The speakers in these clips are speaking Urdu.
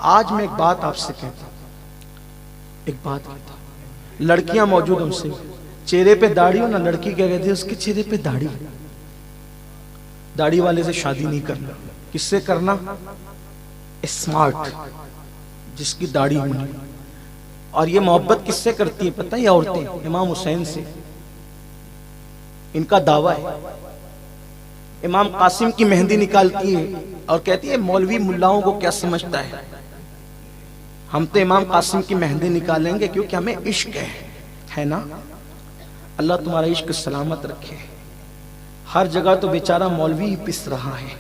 آج میں ایک بات آپ سے کہتا ہوں، ایک بات کہتا ہوں، لڑکیاں موجود ہم سے، چہرے پہ داڑھی ہو نا، لڑکی کیا کہتی ہے اس کے چہرے پہ داڑھی، داڑھی والے سے شادی نہیں کرنا۔ کس سے کرنا؟ اسمارٹ، جس کی داڑھی ہونی۔ اور یہ محبت کس سے کرتی ہے پتہ ہے؟ یہ عورتیں امام حسین سے، ان کا دعویٰ ہے۔ امام قاسم کی مہندی نکالتی ہے اور کہتی ہے مولوی ملاؤں کو کیا سمجھتا ہے، ہم تو امام قاسم کی مہندی نکالیں گے کیونکہ ہمیں عشق ہے نا۔ اللہ تمہارا عشق سلامت رکھے۔ ہر جگہ تو بیچارہ مولوی ہی پس رہا ہے،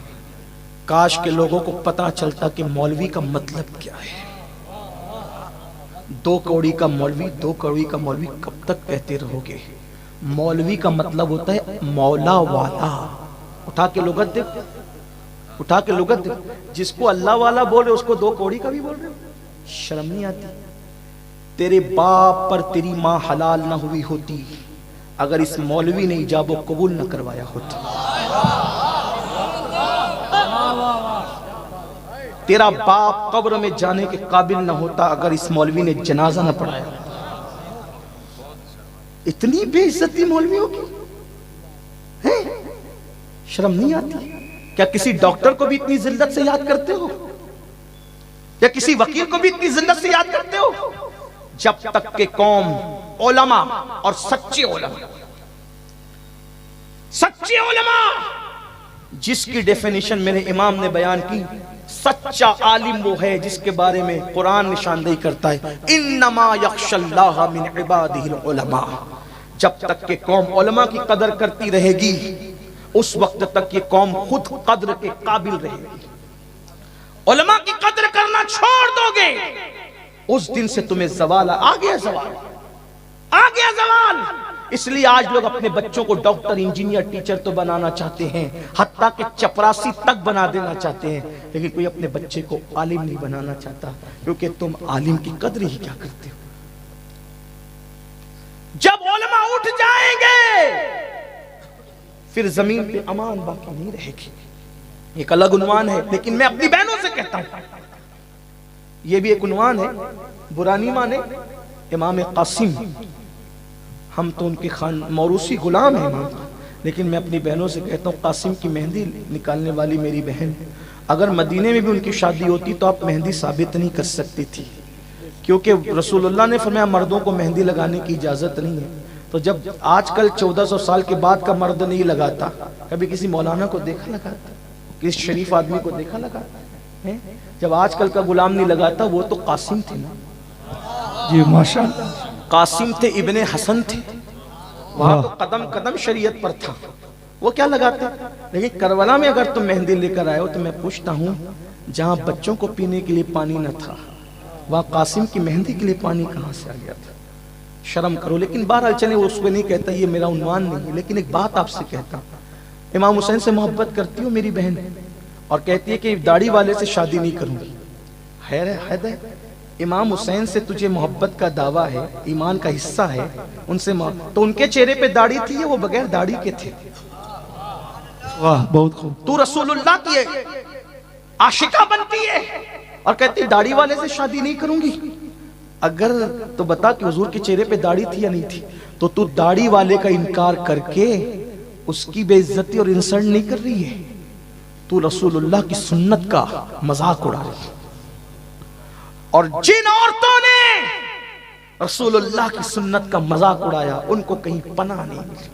کاش کے لوگوں کو پتہ چلتا کہ مولوی کا مطلب کیا ہے۔ دو کوڑی کا مولوی، دو کوڑی کا مولوی کب تک کہتے رہو گے؟ مولوی کا مطلب ہوتا ہے مولا والا۔ اٹھا کے لغت دے، اٹھا کے لغت دے، جس کو اللہ والا بولے اس کو دو کوڑی کا بھی بول رہے ہو؟ شرم نہیں آتی؟ تیرے باپ پر تیری ماں حلال نہ ہوئی ہوتی اگر اس مولوی نے ایجاب و قبول نہ کروایا ہوتا۔ تیرا باپ قبر میں جانے کے قابل نہ ہوتا اگر اس مولوی نے جنازہ نہ پڑھایا۔ اتنی بے عزتی مولویوں کی ہے؟ شرم نہیں آتی؟ کیا کسی ڈاکٹر کو بھی اتنی ذلت سے یاد کرتے ہو؟ یا کسی وکیل کو بھی اتنی ذلت سے یاد کرتے ہو؟ جب تک کہ قوم علماء اور سچے علماء جس کی ڈیفینیشن میرے امام نے بیان کی، سچا عالم وہ ہے جس کے بارے میں قرآن نشاندہی کرتا ہے انما یخشی اللہ من عبادہ العلماء۔ جب تک کہ قوم علماء کی قدر کرتی رہے گی اس وقت تک یہ قوم خود قدر کے قابل رہے گی۔ علماء کی قدر کرنا چھوڑ دو گے اس دن سے تمہیں زوال آ گیا، زوال آ گیا، زوال۔ اس لیے آج لوگ اپنے بچوں کو ڈاکٹر، انجینئر، ٹیچر تو بنانا چاہتے ہیں، حتیٰ کہ چپراسی تک بنا دینا چاہتے ہیں، لیکن کوئی اپنے بچے کو عالم نہیں بنانا چاہتا، کیونکہ تم عالم کی قدر ہی کیا کرتے ہو؟ جب علماء اٹھ جائیں گے پھر زمین پہ امان باقی نہیں رہے گی۔ ایک الگ عنوان ہے، لیکن میں اپنی بہنوں سے کہتا ہوں، یہ بھی ایک عنوان ہے، برا نہیں مانے۔ امام قاسم، ہم تو ان کے موروثی غلام ہیں امام، لیکن میں اپنی بہنوں سے کہتا ہوں قاسم کی مہندی نکالنے والی میری بہن، اگر مدینے میں بھی ان کی شادی ہوتی تو آپ مہندی ثابت نہیں کر سکتی تھی، کیونکہ رسول اللہ نے فرمایا مردوں کو مہندی لگانے کی اجازت نہیں ہے۔ تو جب آج کل 1400 سال کے بعد کا مرد نہیں لگاتا، کبھی کسی مولانا کو دیکھا لگاتا، کسی شریف آدمی کو دیکھا لگاتا ہے؟ جب آج کل کا غلام نہیں لگاتا، وہ تو قاسم تھے نا جی ماشاءاللہ، قاسم تھے، ابن حسن تھے، وہاں تو قدم قدم شریعت پر تھا، وہ کیا لگاتے؟ لیکن کربلا میں اگر تم مہندی لے کر آئے ہو تو میں پوچھتا ہوں جہاں بچوں کو پینے کے لیے پانی نہ تھا وہاں قاسم کی مہندی کے لیے پانی کہاں سے آ گیا تھا؟ شرم کرو۔ لیکن بہرحال چلیں، اس کو نہیں کہتا، یہ میرا عنوان نہیں ہے، لیکن ایک بات آپ سے کہتا ہوں، امام حسین سے محبت کرتی ہوں میری بہن، اور کہتی ہے کہ داڑھی والے سے شادی نہیں کروں گی۔ خیر ہے، حد ہے، امام حسین سے تجھے محبت کا دعویٰ ہے، ایمان کا حصہ ہے، ان سے تو ان کے چہرے پہ داڑھی تھی، وہ بغیر داڑھی کے تھے۔ واہ بہت خوب۔ تو رسول اللہ کی عاشقہ بنتی ہے اور کہتی داڑھی والے سے شادی نہیں کروں گی۔ اگر تو بتا کہ حضور کے چہرے پہ داڑھی تھی یا نہیں تھی، تو داڑھی والے کا انکار کر کے اس کی بے عزتی اور انسلٹ نہیں کر رہی ہے، تو رسول اللہ کی سنت کا مذاق اڑا رہی ہے۔ اور جن عورتوں نے رسول اللہ کی سنت کا مذاق اڑایا ان کو کہیں پناہ نہیں ملی۔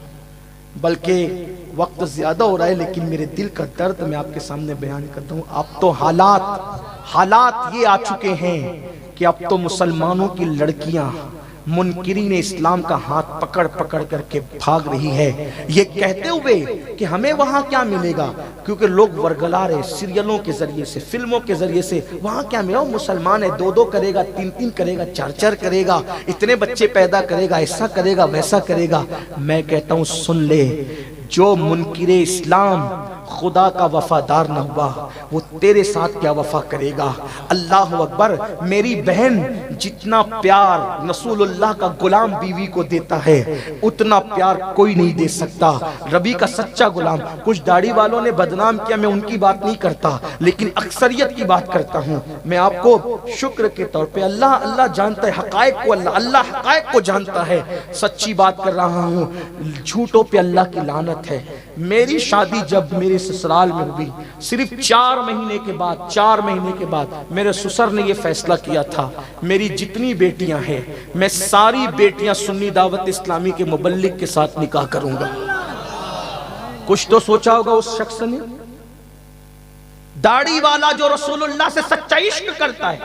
بلکہ وقت زیادہ ہو رہا ہے، لیکن میرے دل کا درد میں آپ کے سامنے بیان کرتا ہوں۔ اب تو حالات یہ آ چکے ہیں کہ اب تو مسلمانوں کی لڑکیاں منکرین اسلام کا ہاتھ پکڑ پکڑ کر کے بھاگ رہی ہے، یہ کہتے ہوئے کہ ہمیں وہاں کیا ملے گا، کیونکہ لوگ ورگلا رہے سیریلوں کے ذریعے سے، فلموں کے ذریعے سے، وہاں کیا ملے گا، مسلمان ہے، 2 کرے گا، 3 کرے گا، 4 کرے گا، اتنے بچے پیدا کرے گا، ایسا کرے گا، ویسا کرے گا۔ میں کہتا ہوں سن لے، جو منکر اسلام خدا کا وفادار نہ ہوا وہ تیرے ساتھ کیا وفا کرے گا۔ اللہ اکبر۔ میری بہن جتنا پیار رسول اللہ کا غلام بیوی کو دیتا ہے اتنا پیار کوئی نہیں دے سکتا۔ ربی کا سچا غلام، کچھ داڑھی والوں نے بدنام کیا، میں ان کی بات نہیں کرتا لیکن اکثریت کی بات کرتا ہوں۔ میں آپ کو شکر کے طور پہ اللہ جانتا ہے حقائق کو، اللہ حقائق کو جانتا ہے، سچی بات کر رہا ہوں، جھوٹوں پہ اللہ کی لعنت ہے۔ میری شادی جب میرے سسرال میں ہوئی، صرف 4 مہینے کے بعد میرے سسر نے یہ فیصلہ کیا تھا میری جتنی بیٹیاں ہیں میں ساری بیٹیاں سنی دعوت اسلامی کے مبلغ کے ساتھ نکاح کروں گا۔ کچھ تو سوچا ہوگا اس شخص نے، داڑھی والا جو رسول اللہ سے سچا عشق کرتا ہے۔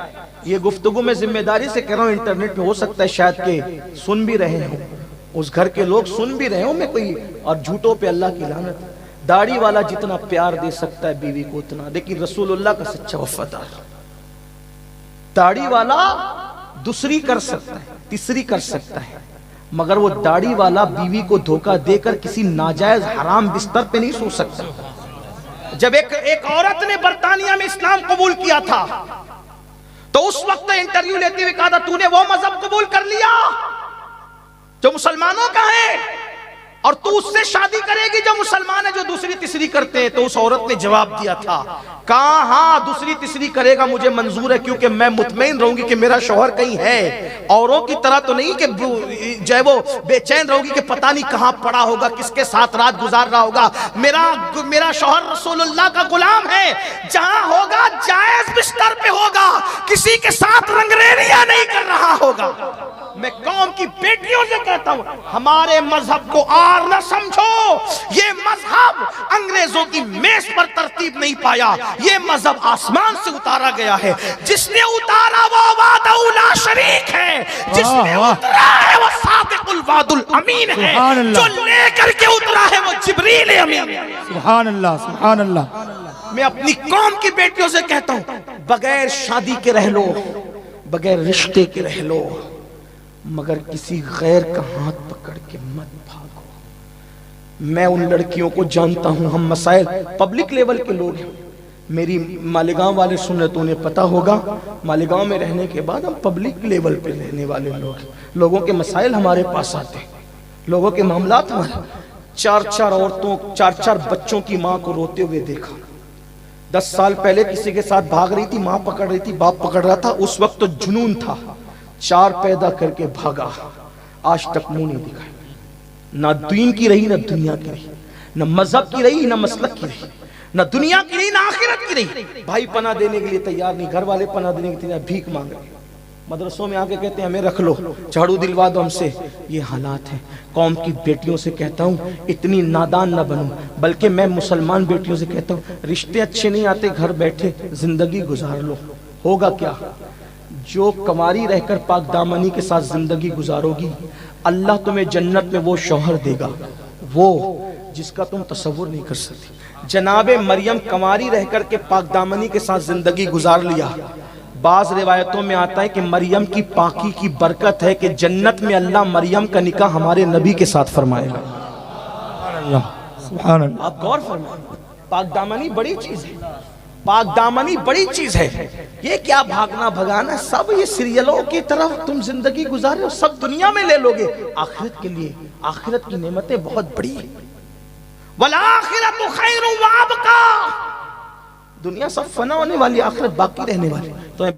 یہ گفتگو میں ذمہ داری سے کہہ رہا ہوں، انٹرنیٹ پہ ہو سکتا ہے شاید کہ سن بھی رہے ہوں، اس گھر کے لوگ سن بھی رہے ہوں، میں کوئی اور جھوٹوں پہ اللہ کی لعنت۔ داڑھی والا جتنا پیار دے سکتا ہے بیوی کو اتنا، لیکن رسول اللہ کا سچا وفادار۔ داڑھی والا دوسری کر سکتا ہے، تیسری کر سکتا ہے، مگر وہ داڑھی والا بیوی کو دھوکہ دے کر کسی ناجائز حرام بستر پہ نہیں سو سکتا۔ جب ایک عورت نے برطانیہ میں اسلام قبول کیا تھا تو اس وقت انٹرویو لیتے ہوئے کہا تھا تو نے وہ مذہب قبول کر لیا جو مسلمانوں کا ہے اور تو اس سے شادی کرے گی جو مسلمان ہے جو دوسری تیسری کرتے ہیں؟ تو اس عورت نے جواب دیا تھا، کہا ہاں دوسری تیسری کرے گا مجھے منظور ہے، کیونکہ میں مطمئن رہوں گی کہ میرا شوہر کہیں ہے، اوروں کی طرح تو نہیں کہ جو ہے وہ بے چین رہوں گی کہ پتہ نہیں کہاں پڑا ہوگا، کس کے ساتھ رات گزار رہا ہوگا۔ میرا شوہر رسول اللہ کا غلام ہے، جہاں ہوگا جائز بستر پہ ہوگا، کسی کے ساتھ رنگریریاں نہیں کر رہا ہوگا۔ میں قوم کی بیٹیوں سے کہتا ہوں ہمارے مذہب کو آر نہ سمجھو، یہ مذہب انگریزوں کی میز پر ترتیب نہیں پایا، یہ مذہب آسمان سے اتارا گیا ہے، جس نے اتارا وہ وعدہ لا شریک ہے، جس نے اترا ہے وہ صادق الوعد الامین ہے، جو لے کر کے اترا ہے وہ جبریل امین ہے۔ سبحان اللہ، سبحان اللہ۔ میں اپنی قوم کی بیٹیوں سے کہتا ہوں بغیر شادی کے رہ لو، بغیر رشتے کے رہ لو، مگر کسی غیر کا ہاتھ پکڑ کے مت بھاگو۔ میں ان لڑکیوں کو جانتا ہوں، ہم مسائل پبلک لیول کے لوگ ہیں، میری مالیگاؤں والے سن رہے تو انہیں پتا ہوگا، مالیگاؤں میں رہنے کے بعد ہم پبلک لیول پہ رہنے والے لوگ ہیں، لوگوں کے مسائل ہمارے پاس آتے ہیں، لوگوں کے معاملات ہمارے۔ 4 عورتوں 4 بچوں کی ماں کو روتے ہوئے دیکھا، 10 سال پہلے کسی کے ساتھ بھاگ رہی تھی، ماں پکڑ رہی تھی، باپ پکڑ رہا تھا، اس وقت تو جنون تھا، 4 پیدا کر کے بھاگا، آج تک منہ نہیں دکھائی، نہ دین کی رہی نہ دنیا کی رہی، نہ مذہب کی رہی نہ مسلک کی رہی، نہ دنیا کی رہی نہ آخرت کی رہی۔ بھائی پناہ دینے کے لیے تیار نہیں، گھر والے پناہ دینے کے لیے تیار، بھیک مانگ رہے ہیں، مدرسوں میں آ کے کہتے ہیں ہمیں رکھ لو، جھاڑو دلوا دو ہم سے۔ یہ حالات ہیں۔ قوم کی بیٹیوں سے کہتا ہوں اتنی نادان نہ بنو، بلکہ میں مسلمان بیٹیوں سے کہتا ہوں رشتے اچھے نہیں آتے، گھر بیٹھے زندگی گزار لو۔ ہوگا کیا؟ جو کماری رہ کر پاک دامنی کے ساتھ زندگی گزارو گی، اللہ تمہیں جنت میں وہ شوہر دے گا وہ جس کا تم تصور نہیں کر سکتے۔ جناب مریم کماری رہ کر کے پاک دامنی کے ساتھ زندگی گزار لیا۔ بعض روایتوں میں آتا ہے کہ مریم کی پاکی کی برکت ہے کہ جنت میں اللہ مریم کا نکاح ہمارے نبی کے ساتھ فرمائے گا۔ سبحان اللہ، سبحان اللہ۔ آپ غور فرمائیں، پاک دامنی بڑی چیز ہے، پاک دامنی بڑی چیز ہے۔ یہ کیا بھاگنا بھگانا، سب یہ سیریلوں کی طرف تم زندگی گزارے ہو، سب دنیا میں لے لوگے، آخرت کے لیے آخرت کی نعمتیں بہت بڑی ہیں۔ والآخرۃ خیر وابقیٰ، دنیا سب فنا ہونے والی، آخرت باقی رہنے والی۔ تو